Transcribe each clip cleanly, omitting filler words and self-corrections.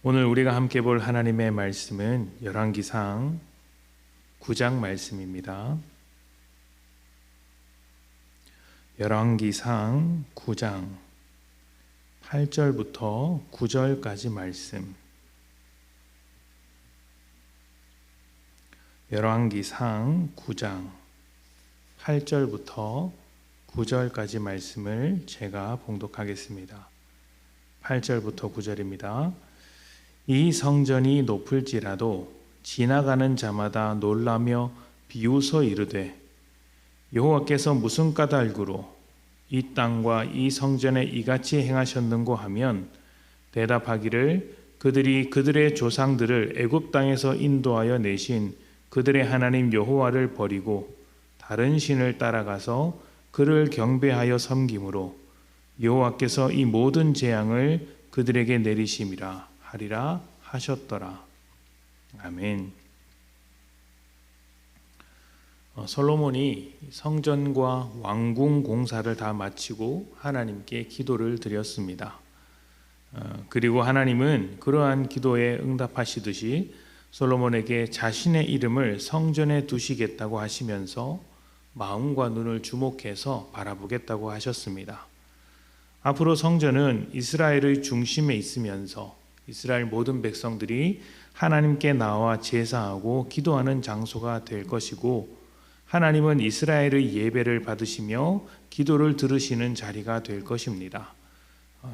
오늘 우리가 함께 볼 하나님의 말씀은 열왕기상 9장 말씀입니다. 열왕기상 9장 8절부터 9절까지 말씀. 열왕기상 9장 8절부터 9절까지 말씀을 제가 봉독하겠습니다. 8절부터 9절입니다. 이 성전이 높을지라도 지나가는 자마다 놀라며 비웃어 이르되 여호와께서 무슨 까닭으로 이 땅과 이 성전에 이같이 행하셨는고 하면 대답하기를 그들이 그들의 조상들을 애굽 땅에서 인도하여 내신 그들의 하나님 여호와를 버리고 다른 신을 따라가서 그를 경배하여 섬김으로 여호와께서 이 모든 재앙을 그들에게 내리심이라 하리라 하셨더라. 아멘. 솔로몬이 성전과 왕궁 공사를 다 마치고 하나님께 기도를 드렸습니다. 그리고 하나님은 그러한 기도에 응답하시듯이 솔로몬에게 자신의 이름을 성전에 두시겠다고 하시면서 마음과 눈을 주목해서 바라보겠다고 하셨습니다. 앞으로 성전은 이스라엘의 중심에 있으면서 이스라엘 모든 백성들이 하나님께 나와 제사하고 기도하는 장소가 될 것이고, 하나님은 이스라엘의 예배를 받으시며 기도를 들으시는 자리가 될 것입니다.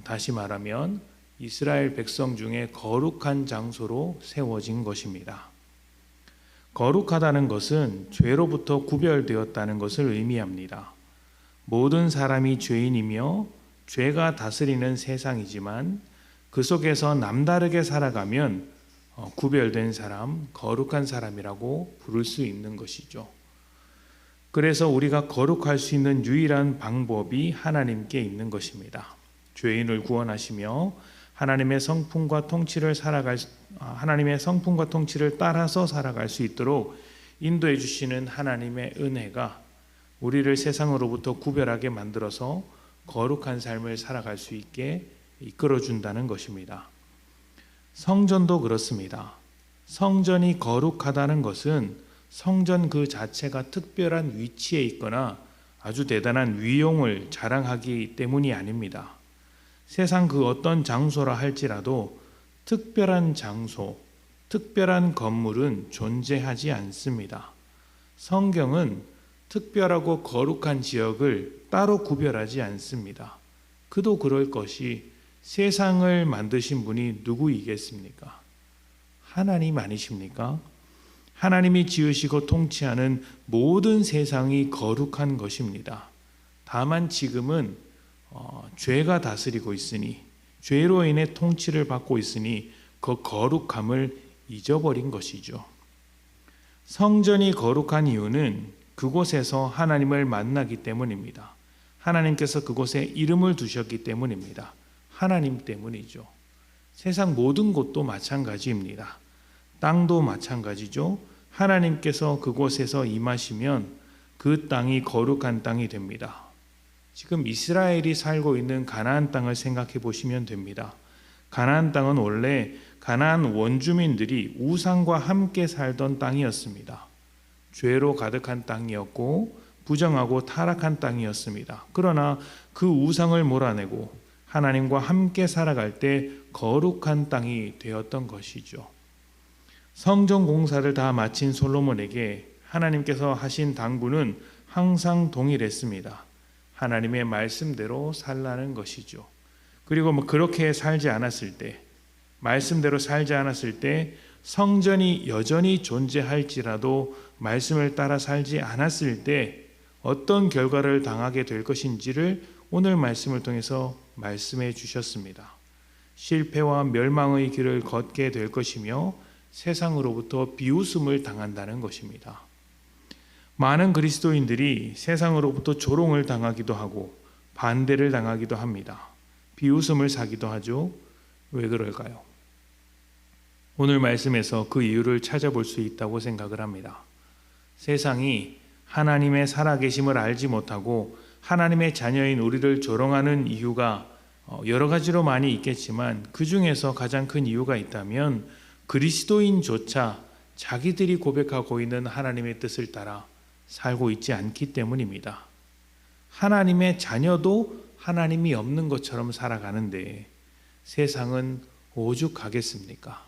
다시 말하면 이스라엘 백성 중에 거룩한 장소로 세워진 것입니다. 거룩하다는 것은 죄로부터 구별되었다는 것을 의미합니다. 모든 사람이 죄인이며 죄가 다스리는 세상이지만 그 속에서 남다르게 살아가면 구별된 사람, 거룩한 사람이라고 부를 수 있는 것이죠. 그래서 우리가 거룩할 수 있는 유일한 방법이 하나님께 있는 것입니다. 죄인을 구원하시며 하나님의 성품과 통치를 따라서 살아갈 수 있도록 인도해 주시는 하나님의 은혜가 우리를 세상으로부터 구별하게 만들어서 거룩한 삶을 살아갈 수 있게 이끌어준다는 것입니다. 성전도 그렇습니다. 성전이 거룩하다는 것은 성전 그 자체가 특별한 위치에 있거나 아주 대단한 위용을 자랑하기 때문이 아닙니다. 세상 그 어떤 장소라 할지라도 특별한 장소, 특별한 건물은 존재하지 않습니다. 성경은 특별하고 거룩한 지역을 따로 구별하지 않습니다. 그도 그럴 것이 세상을 만드신 분이 누구이겠습니까? 하나님 아니십니까? 하나님이 지으시고 통치하는 모든 세상이 거룩한 것입니다. 다만 지금은 죄가 다스리고 있으니, 죄로 인해 통치를 받고 있으니 그 거룩함을 잊어버린 것이죠. 성전이 거룩한 이유는 그곳에서 하나님을 만나기 때문입니다. 하나님께서 그곳에 이름을 두셨기 때문입니다. 하나님 때문이죠. 세상 모든 곳도 마찬가지입니다. 땅도 마찬가지죠. 하나님께서 그곳에서 임하시면 그 땅이 거룩한 땅이 됩니다. 지금 이스라엘이 살고 있는 가나안 땅을 생각해 보시면 됩니다. 가나안 땅은 원래 가나안 원주민들이 우상과 함께 살던 땅이었습니다. 죄로 가득한 땅이었고 부정하고 타락한 땅이었습니다. 그러나 그 우상을 몰아내고 하나님과 함께 살아갈 때 거룩한 땅이 되었던 것이죠. 성전 공사를 다 마친 솔로몬에게 하나님께서 하신 당부는 항상 동일했습니다. 하나님의 말씀대로 살라는 것이죠. 그리고 그렇게 살지 않았을 때, 말씀대로 살지 않았을 때 성전이 여전히 존재할지라도 말씀을 따라 살지 않았을 때 어떤 결과를 당하게 될 것인지를 오늘 말씀을 통해서 말씀해 주셨습니다. 실패와 멸망의 길을 걷게 될 것이며 세상으로부터 비웃음을 당한다는 것입니다. 많은 그리스도인들이 세상으로부터 조롱을 당하기도 하고 반대를 당하기도 합니다. 비웃음을 사기도 하죠. 왜 그럴까요? 오늘 말씀에서 그 이유를 찾아볼 수 있다고 생각을 합니다. 세상이 하나님의 살아계심을 알지 못하고 하나님의 자녀인 우리를 조롱하는 이유가 여러 가지로 많이 있겠지만 그 중에서 가장 큰 이유가 있다면 그리스도인조차 자기들이 고백하고 있는 하나님의 뜻을 따라 살고 있지 않기 때문입니다. 하나님의 자녀도 하나님이 없는 것처럼 살아가는데 세상은 오죽하겠습니까?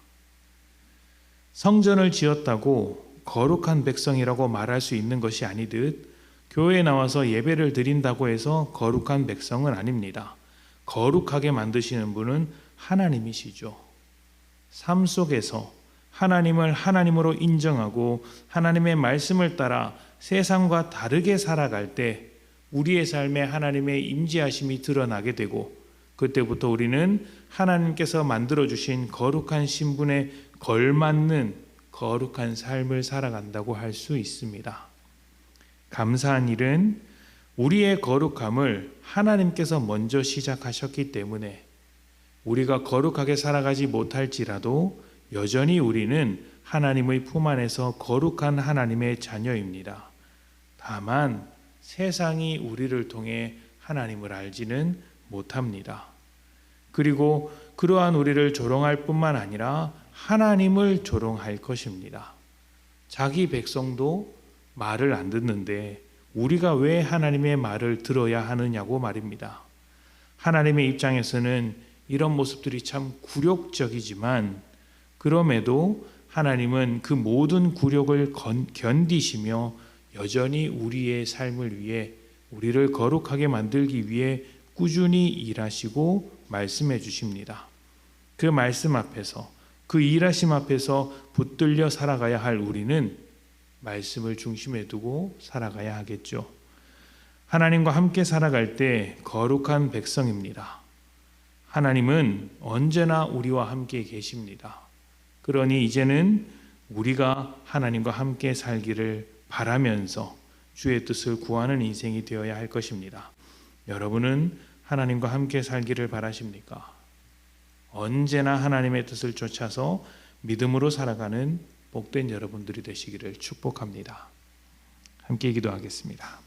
성전을 지었다고 거룩한 백성이라고 말할 수 있는 것이 아니듯 교회에 나와서 예배를 드린다고 해서 거룩한 백성은 아닙니다. 거룩하게 만드시는 분은 하나님이시죠. 삶 속에서 하나님을 하나님으로 인정하고 하나님의 말씀을 따라 세상과 다르게 살아갈 때 우리의 삶에 하나님의 임재하심이 드러나게 되고 그때부터 우리는 하나님께서 만들어주신 거룩한 신분에 걸맞는 거룩한 삶을 살아간다고 할 수 있습니다. 감사한 일은 우리의 거룩함을 하나님께서 먼저 시작하셨기 때문에 우리가 거룩하게 살아가지 못할지라도 여전히 우리는 하나님의 품 안에서 거룩한 하나님의 자녀입니다. 다만 세상이 우리를 통해 하나님을 알지는 못합니다. 그리고 그러한 우리를 조롱할 뿐만 아니라 하나님을 조롱할 것입니다. 자기 백성도 말을 안 듣는데 우리가 왜 하나님의 말을 들어야 하느냐고 말입니다. 하나님의 입장에서는 이런 모습들이 참 굴욕적이지만 그럼에도 하나님은 그 모든 굴욕을 견디시며 여전히 우리의 삶을 위해 우리를 거룩하게 만들기 위해 꾸준히 일하시고 말씀해 주십니다. 그 말씀 앞에서 그 일하심 앞에서 붙들려 살아가야 할 우리는 말씀을 중심에 두고 살아가야 하겠죠. 하나님과 함께 살아갈 때 거룩한 백성입니다. 하나님은 언제나 우리와 함께 계십니다. 그러니 이제는 우리가 하나님과 함께 살기를 바라면서 주의 뜻을 구하는 인생이 되어야 할 것입니다. 여러분은 하나님과 함께 살기를 바라십니까? 언제나 하나님의 뜻을 쫓아서 믿음으로 살아가는 복된 여러분들이 되시기를 축복합니다. 함께 기도하겠습니다.